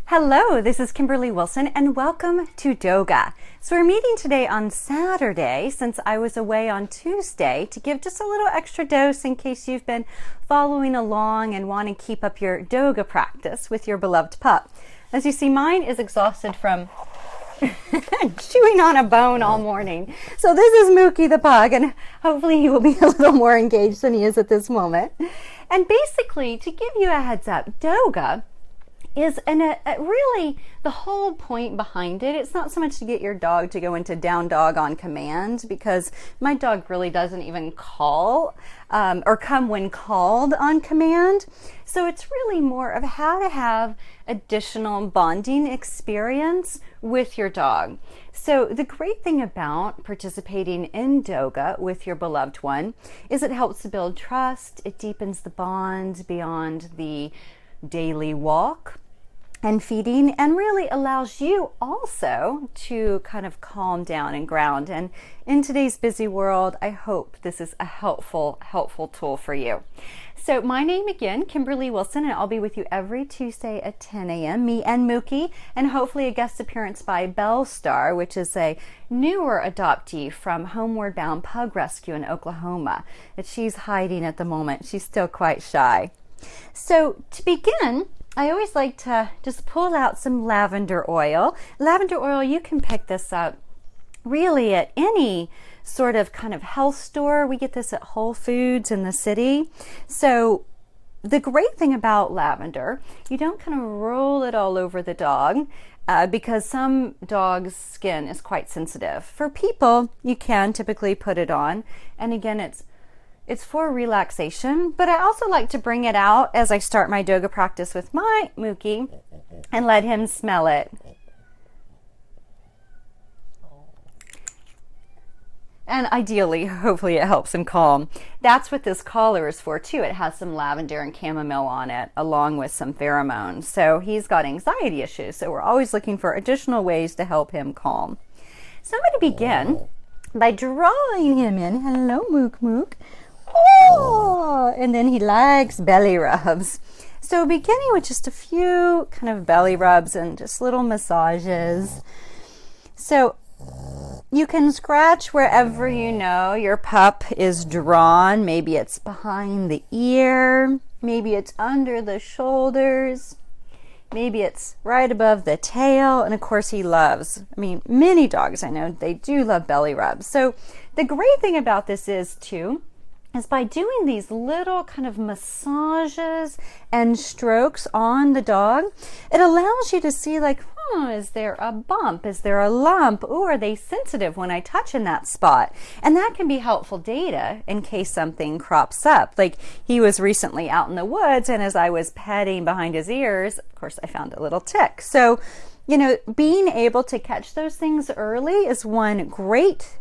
Hello, this is Kimberly Wilson and welcome to Doga. So we're meeting today on Saturday since I was away on Tuesday to give just a little extra dose in case you've been following along and want to keep up your Doga practice with your beloved pup. As you see, mine is exhausted from chewing on a bone all morning. So this is Mookie the pug, and hopefully he will be a little more engaged than he is at this moment. And basically, to give you a heads up, Doga is really the whole point behind it. It's not so much to get your dog to go into down dog on command, because my dog really doesn't even call or come when called on command. So it's really more of how to have additional bonding experience with your dog. So the great thing about participating in Doga with your beloved one is it helps to build trust. It deepens the bond beyond the daily walk and feeding, and really allows you also to kind of calm down and ground. And in today's busy world, I hope this is a helpful tool for you. So my name again, Kimberly Wilson, and I'll be with you every Tuesday at 10 a.m., me and Mookie, and hopefully a guest appearance by Bellstar, which is a newer adoptee from Homeward Bound Pug Rescue in Oklahoma. That she's hiding at the moment. She's still quite shy. So to begin, I always like to just pull out some lavender oil. Lavender oil, you can pick this up really at any sort of kind of health store. We get this at Whole Foods in the city. So the great thing about lavender, you don't kind of roll it all over the dog because some dogs' skin is quite sensitive. For people, you can typically put it on. And again, it's for relaxation, but I also like to bring it out as I start my Doga practice with my Mookie and let him smell it. And ideally, hopefully it helps him calm. That's what this collar is for too. It has some lavender and chamomile on it, along with some pheromones. So he's got anxiety issues, so we're always looking for additional ways to help him calm. So I'm going to begin by drawing him in. Hello, Mook Mook. Oh, and then he likes belly rubs. So beginning with just a few kind of belly rubs and just little massages. So you can scratch wherever you know your pup is drawn. Maybe it's behind the ear. Maybe it's under the shoulders. Maybe it's right above the tail. And of course he loves, many dogs I know, they do love belly rubs. So the great thing about this is by doing these little kind of massages and strokes on the dog, it allows you to see like, is there a bump? Is there a lump? Ooh, are they sensitive when I touch in that spot? And that can be helpful data in case something crops up. Like he was recently out in the woods, and as I was petting behind his ears, of course I found a little tick. So, being able to catch those things early is one great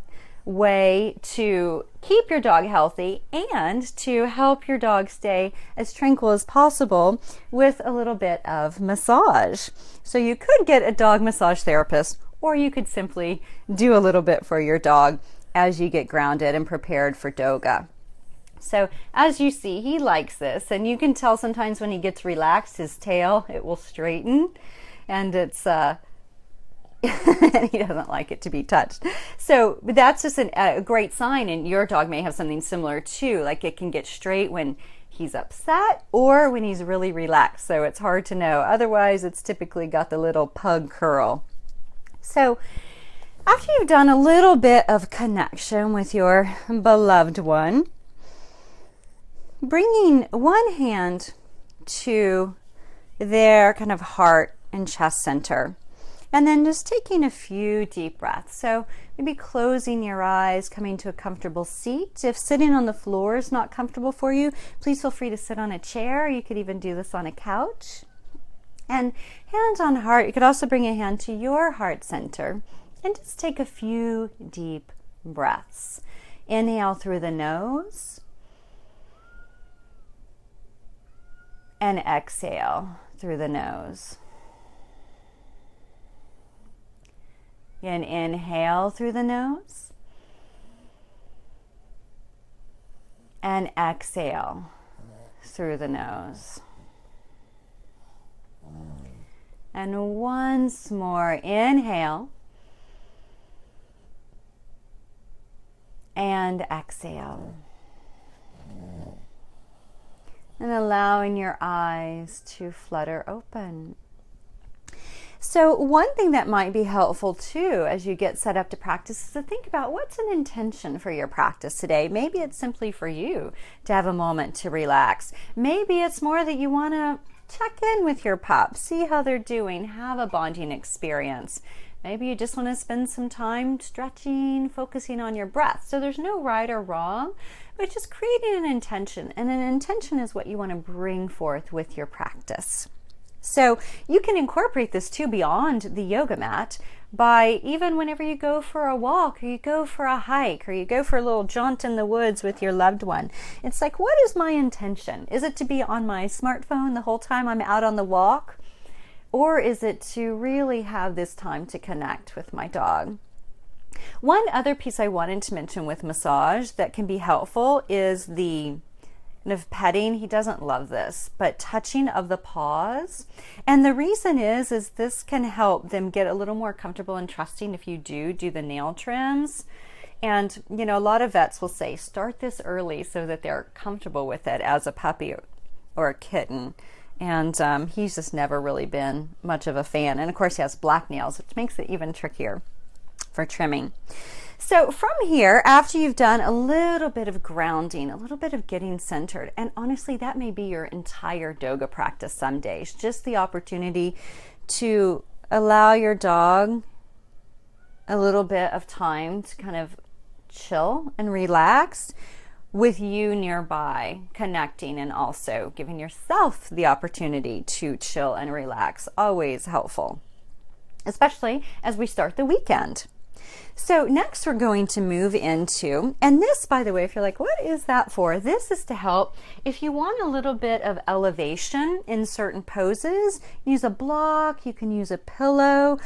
way to keep your dog healthy and to help your dog stay as tranquil as possible with a little bit of massage. So you could get a dog massage therapist, or you could simply do a little bit for your dog as you get grounded and prepared for Doga. So as you see, he likes this, and you can tell sometimes when he gets relaxed, his tail, it will straighten, and it's and he doesn't like it to be touched. So that's just a great sign, and your dog may have something similar too. Like it can get straight when he's upset or when he's really relaxed. So it's hard to know. Otherwise, it's typically got the little pug curl. So after you've done a little bit of connection with your beloved one, bringing one hand to their kind of heart and chest center. And then just taking a few deep breaths. So maybe closing your eyes, coming to a comfortable seat. If sitting on the floor is not comfortable for you, please feel free to sit on a chair. You could even do this on a couch. And hands on heart, you could also bring a hand to your heart center and just take a few deep breaths. Inhale through the nose and exhale through the nose. And inhale through the nose and exhale through the nose. And once more, inhale. And exhale. And allowing your eyes to flutter open. So one thing that might be helpful too as you get set up to practice is to think about what's an intention for your practice today. Maybe it's simply for you to have a moment to relax. Maybe it's more that you want to check in with your pup, see how they're doing, have a bonding experience. Maybe you just want to spend some time stretching, focusing on your breath. So there's no right or wrong, but just creating an intention. And an intention is what you want to bring forth with your practice. So you can incorporate this too beyond the yoga mat by even whenever you go for a walk or you go for a hike or you go for a little jaunt in the woods with your loved one. It's like, what is my intention? Is it to be on my smartphone the whole time I'm out on the walk? Or is it to really have this time to connect with my dog? One other piece I wanted to mention with massage that can be helpful is the of petting. He doesn't love this, but touching of the paws. And the reason is this can help them get a little more comfortable and trusting if you do the nail trims. And, you know, a lot of vets will say, start this early so that they're comfortable with it as a puppy or a kitten. And he's just never really been much of a fan. And of course he has black nails, which makes it even trickier for trimming. So from here, after you've done a little bit of grounding, a little bit of getting centered, and honestly, that may be your entire Doga practice some days, just the opportunity to allow your dog a little bit of time to kind of chill and relax with you nearby, connecting and also giving yourself the opportunity to chill and relax. Always helpful, especially as we start the weekend. So next we're going to move into, and this, by the way, if you're like, what is that for? This is to help if you want a little bit of elevation in certain poses. Use a block, you can use a pillow,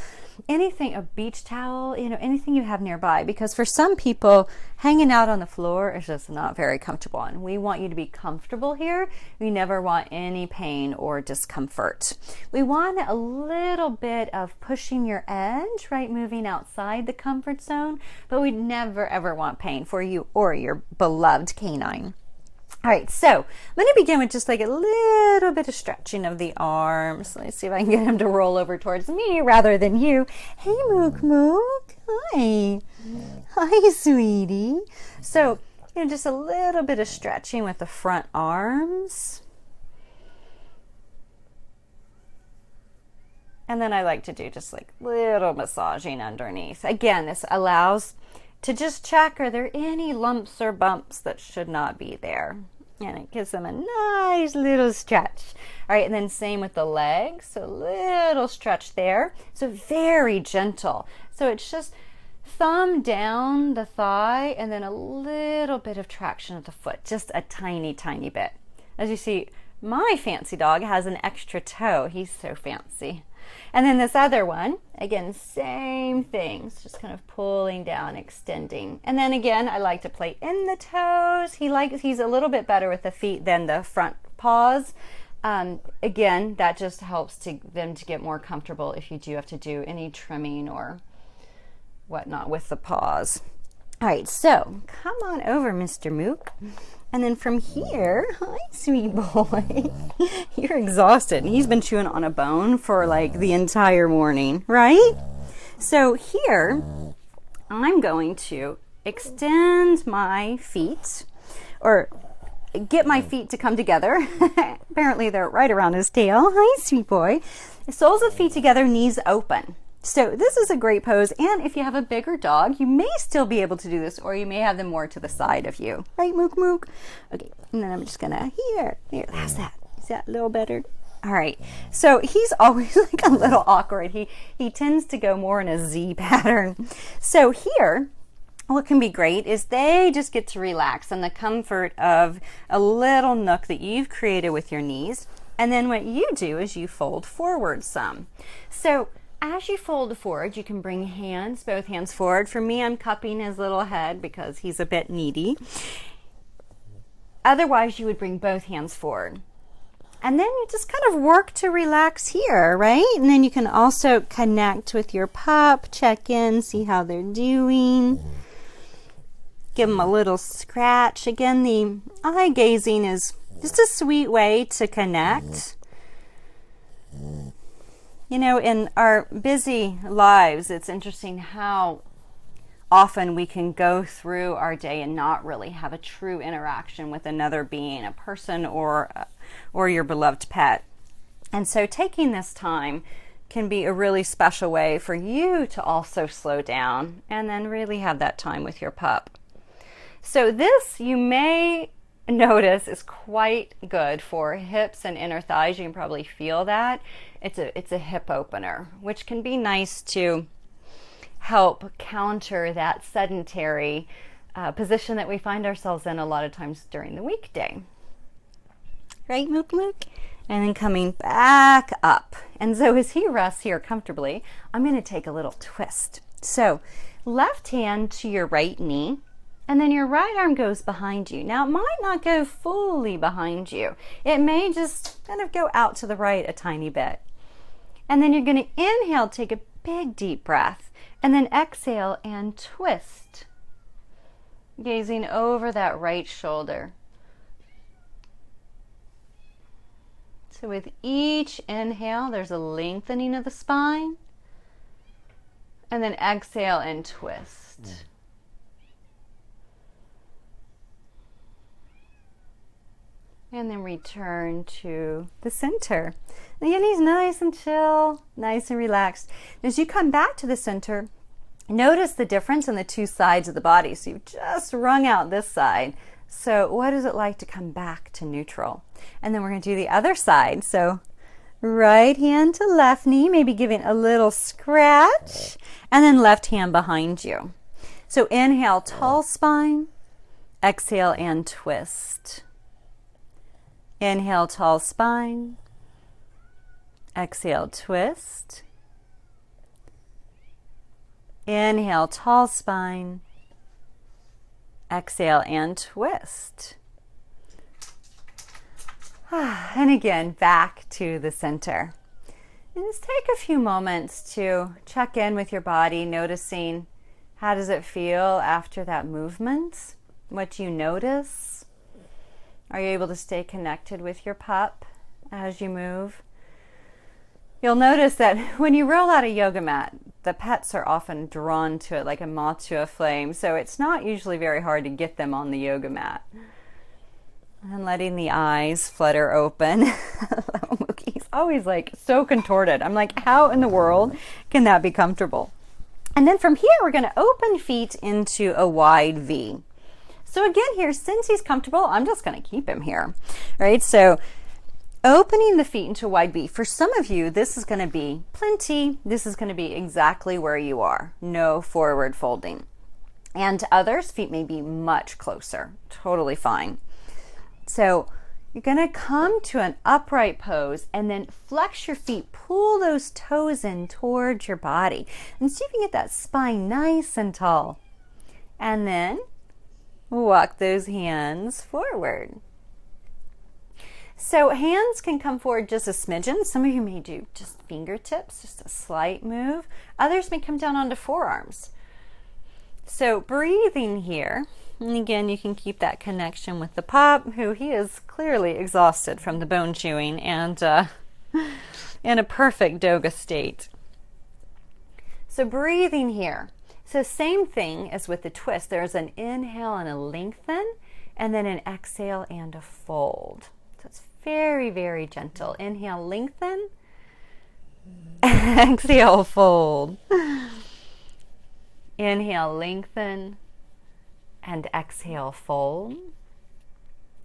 anything, a beach towel, you know, anything you have nearby, because for some people hanging out on the floor is just not very comfortable, and we want you to be comfortable here. We never want any pain or discomfort. We want a little bit of pushing your edge, right, moving outside the comfort zone, but we never ever want pain for you or your beloved canine. All right, so I'm going to begin with just like a little bit of stretching of the arms. Let's see if I can get him to roll over towards me rather than you. Hey, Mook Mook. Hi. Hi, sweetie. So, you know, just a little bit of stretching with the front arms. And then I like to do just like little massaging underneath. Again, this allows to just check, are there any lumps or bumps that should not be there? And it gives them a nice little stretch. All right, and then same with the legs. So a little stretch there. So very gentle. So it's just thumb down the thigh and then a little bit of traction at the foot. Just a tiny, tiny bit. As you see, my fancy dog has an extra toe. He's so fancy. And then this other one, again, same things, just kind of pulling down, extending. And then again, I like to play in the toes. He's a little bit better with the feet than the front paws. Again, that just helps them to get more comfortable if you do have to do any trimming or whatnot with the paws. All right, so come on over, Mr. Mook. And then from here, hi, sweet boy. You're exhausted. He's been chewing on a bone for like the entire morning, right? So here, I'm going to extend my feet, or get my feet to come together. Apparently they're right around his tail. Hi, sweet boy. Soles of feet together, knees open. So this is a great pose, and if you have a bigger dog, you may still be able to do this, or you may have them more to the side of you. Right, Mook Mook? Okay, and then I'm just gonna, here, how's that? Is that a little better? All right, so he's always like a little awkward. He tends to go more in a Z pattern. So here, what can be great is they just get to relax in the comfort of a little nook that you've created with your knees, and then what you do is you fold forward some. So as you fold forward, you can bring both hands forward. For me, I'm cupping his little head because he's a bit needy. Otherwise, you would bring both hands forward. And then you just kind of work to relax here, right? And then you can also connect with your pup, check in, see how they're doing. Give them a little scratch. Again, the eye gazing is just a sweet way to connect. You know, in our busy lives, it's interesting how often we can go through our day and not really have a true interaction with another being, a person or your beloved pet. And so taking this time can be a really special way for you to also slow down and then really have that time with your pup. So this, you may notice, is quite good for hips and inner thighs. You can probably feel that. It's a hip opener, which can be nice to help counter that sedentary position that we find ourselves in a lot of times during the weekday. Right, Mook Mook? And then coming back up. And so as he rests here comfortably, I'm going to take a little twist. So left hand to your right knee, and then your right arm goes behind you. Now, it might not go fully behind you. It may just kind of go out to the right a tiny bit. And then you're going to inhale, take a big deep breath, and then exhale and twist, gazing over that right shoulder. So with each inhale, there's a lengthening of the spine, and then exhale and twist. And then return to the center. Again, he's nice and chill, nice and relaxed. As you come back to the center, notice the difference in the two sides of the body. So you've just wrung out this side. So what is it like to come back to neutral? And then we're going to do the other side. So right hand to left knee, maybe giving a little scratch, and then left hand behind you. So inhale, tall spine, exhale and twist. Inhale, tall spine. Exhale, twist. Inhale, tall spine. Exhale and twist. And again, back to the center. And just take a few moments to check in with your body, noticing how does it feel after that movement, what you notice. Are you able to stay connected with your pup as you move? You'll notice that when you roll out a yoga mat, the pets are often drawn to it like a moth to a flame, so it's not usually very hard to get them on the yoga mat. And letting the eyes flutter open. He's always like so contorted. I'm like, how in the world can that be comfortable? And then from here, we're going to open feet into a wide V. So again here, since he's comfortable, I'm just going to keep him here, right? So opening the feet into a wide V. For some of you, this is going to be plenty. This is going to be exactly where you are. No forward folding. And to others, feet may be much closer. Totally fine. So you're going to come to an upright pose and then flex your feet. Pull those toes in towards your body. And see if you can get that spine nice and tall. And then walk those hands forward. So hands can come forward just a smidgen. Some of you may do just fingertips, just a slight move. Others may come down onto forearms. So breathing here. And again, you can keep that connection with the pup, who he is clearly exhausted from the bone chewing and in a perfect Doga state. So breathing here. So same thing as with the twist. There's an inhale and a lengthen, and then an exhale and a fold. So it's very, very gentle. Inhale, lengthen. Exhale, fold. Inhale, lengthen. And exhale, fold.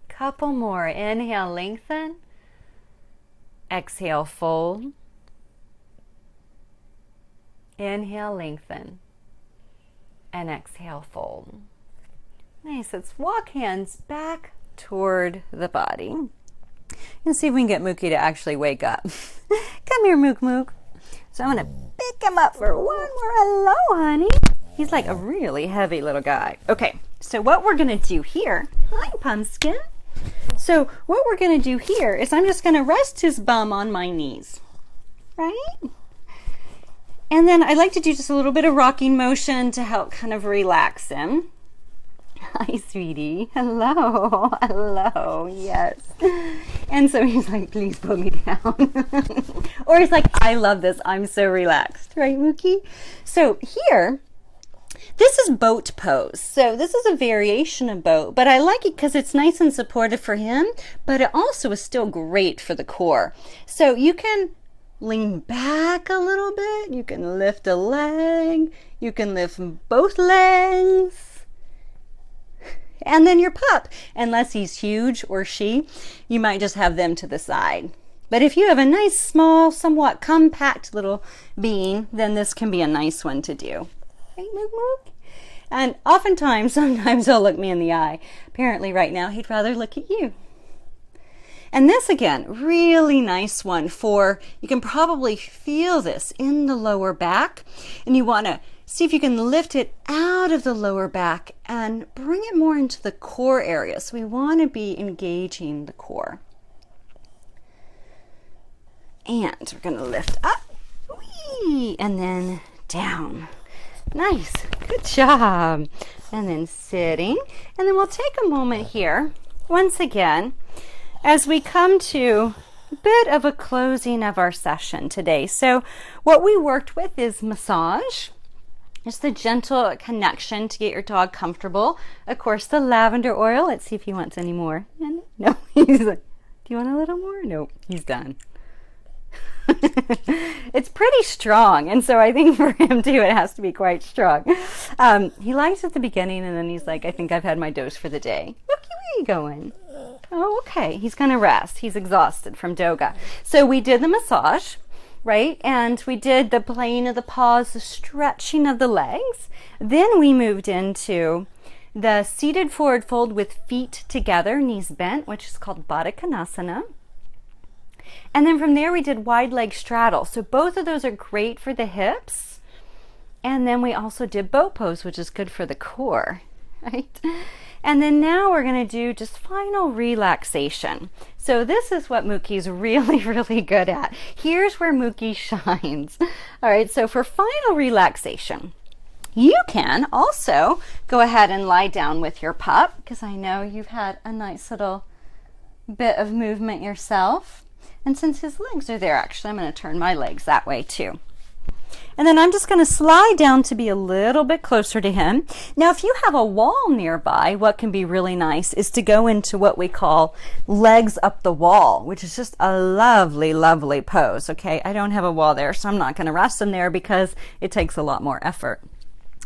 Couple more. Inhale, lengthen. Exhale, fold. Inhale, lengthen. And exhale, fold. Nice. Let's walk hands back toward the body. And see if we can get Mookie to actually wake up. Come here, Mook Mook. So I'm going to pick him up for one more. Hello, honey. He's like a really heavy little guy. Okay, so what we're going to do here, hi, Pumpkin, So what we're going to do here is I'm just going to rest his bum on my knees, right? And then I like to do just a little bit of rocking motion to help kind of relax him. Hi, sweetie. Hello. Hello. Yes. And so he's like, please put me down. Or he's like, I love this. I'm so relaxed. Right, Mookie? So here, this is boat pose. So this is a variation of boat, but I like it because it's nice and supportive for him, but it also is still great for the core. So you can lean back a little bit. You can lift a leg. You can lift both legs. And then your pup, unless he's huge or she, you might just have them to the side. But if you have a nice, small, somewhat compact little being, then this can be a nice one to do. Right, Mook Mook? And sometimes he'll look me in the eye. Apparently right now he'd rather look at you. And this again, really nice one for, you can probably feel this in the lower back, and you want to see if you can lift it out of the lower back and bring it more into the core area. So we want to be engaging the core. And we're going to lift up, whee, and then down. Nice, good job. And then sitting, and then we'll take a moment here, once again, as we come to a bit of a closing of our session today. So what we worked with is massage. Just the gentle connection to get your dog comfortable. Of course, the lavender oil. Let's see if he wants any more. No, he's like, do you want a little more? Nope, he's done. It's pretty strong, and so I think for him too, it has to be quite strong. He likes at the beginning, and then he's like, I think I've had my dose for the day. Look, where are you going? Oh, okay, he's gonna rest. He's exhausted from Doga. So we did the massage, right? And we did the playing of the paws, the stretching of the legs. Then we moved into the seated forward fold with feet together, knees bent, which is called Baddha Konasana. And then from there we did wide leg straddle. So both of those are great for the hips. And then we also did boat pose, which is good for the core, right? And then now we're going to do just final relaxation. So this is what Mookie's really, really good at. Here's where Mookie shines. All right, so for final relaxation, you can also go ahead and lie down with your pup, because I know you've had a nice little bit of movement yourself. And since his legs are there, actually, I'm going to turn my legs that way too. And then I'm just going to slide down to be a little bit closer to him. Now, if you have a wall nearby, what can be really nice is to go into what we call legs up the wall, which is just a lovely, lovely pose. Okay, I don't have a wall there, so I'm not going to rest him there because it takes a lot more effort.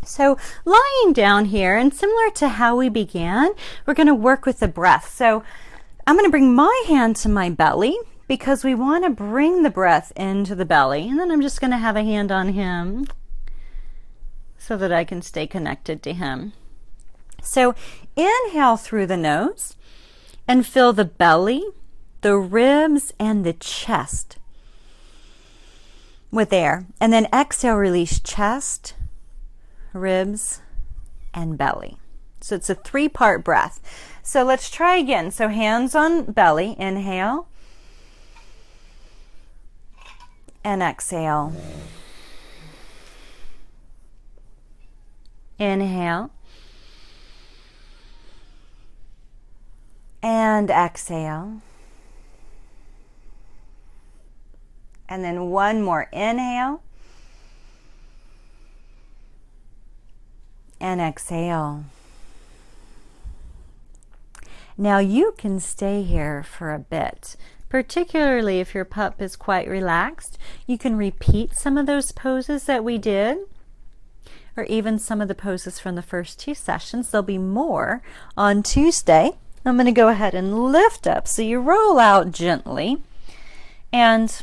So lying down here, and similar to how we began, we're going to work with the breath. So I'm going to bring my hand to my belly, because we want to bring the breath into the belly. And then I'm just going to have a hand on him so that I can stay connected to him. So inhale through the nose and fill the belly, the ribs, and the chest with air. And then exhale, release chest, ribs, and belly. So it's a 3-part breath. So let's try again. So hands on belly, inhale. And exhale. Inhale. And exhale. And then one more inhale. And exhale. Now you can stay here for a bit. Particularly if your pup is quite relaxed, you can repeat some of those poses that we did, or even some of the poses from the first 2 sessions. There'll be more on Tuesday. I'm going to go ahead and lift up. So you roll out gently, and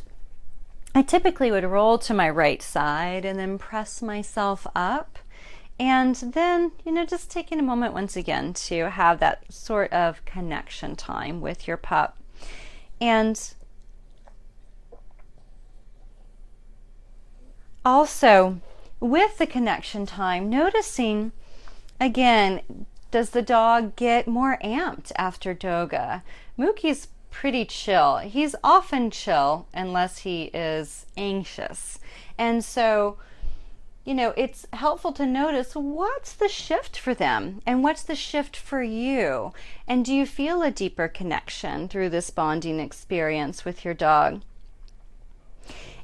I typically would roll to my right side and then press myself up. And then, just taking a moment once again to have that sort of connection time with your pup. And also with the connection time, noticing again Does the dog get more amped after Doga? Mookie's pretty chill. He's often chill unless he is anxious. And so, you know, it's helpful to notice what's the shift for them and what's the shift for you. And do you feel a deeper connection through this bonding experience with your dog?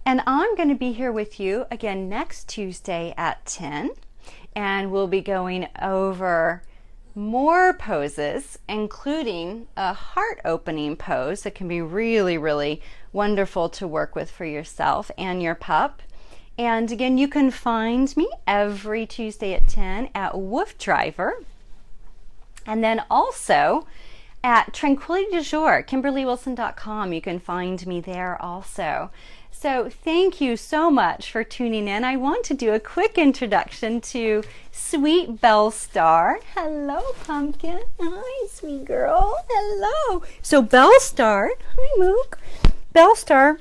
And I'm going to be here with you again next Tuesday at 10. And we'll be going over more poses, including a heart opening pose that can be really, really wonderful to work with for yourself and your pup. And again, you can find me every Tuesday at 10 at Woof Driver. And then also at Tranquility Du Jour, KimberlyWilson.com. You can find me there also. So thank you so much for tuning in. I want to do a quick introduction to Sweet Bellstar. Hello, Pumpkin. Hi, sweet girl. Hello. So Bellstar, hi, Mook. Bellstar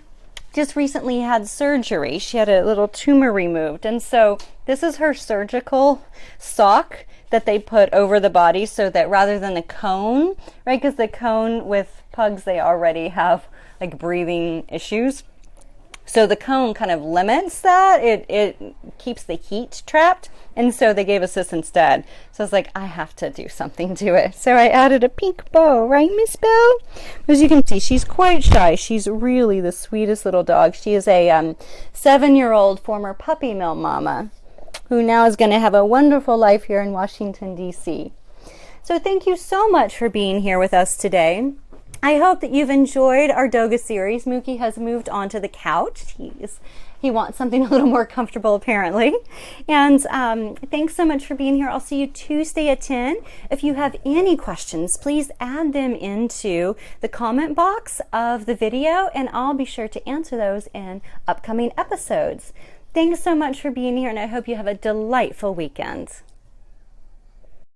just recently had surgery. She had a little tumor removed. And so this is her surgical sock that they put over the body so that rather than the cone, right? Because the cone with pugs, they already have like breathing issues. So the cone kind of limits that. It keeps the heat trapped. And so they gave us this instead. So I was like, I have to do something to it. So I added a pink bow, right, Miss Belle? As you can see, she's quite shy. She's really the sweetest little dog. She is a 7-year-old former puppy mill mama who now is going to have a wonderful life here in Washington, D.C. So thank you so much for being here with us today. I hope that you've enjoyed our Doga series. Mookie has moved onto the couch. He wants something a little more comfortable, apparently. And thanks so much for being here. I'll see you Tuesday at 10. If you have any questions, please add them into the comment box of the video, and I'll be sure to answer those in upcoming episodes. Thanks so much for being here, and I hope you have a delightful weekend.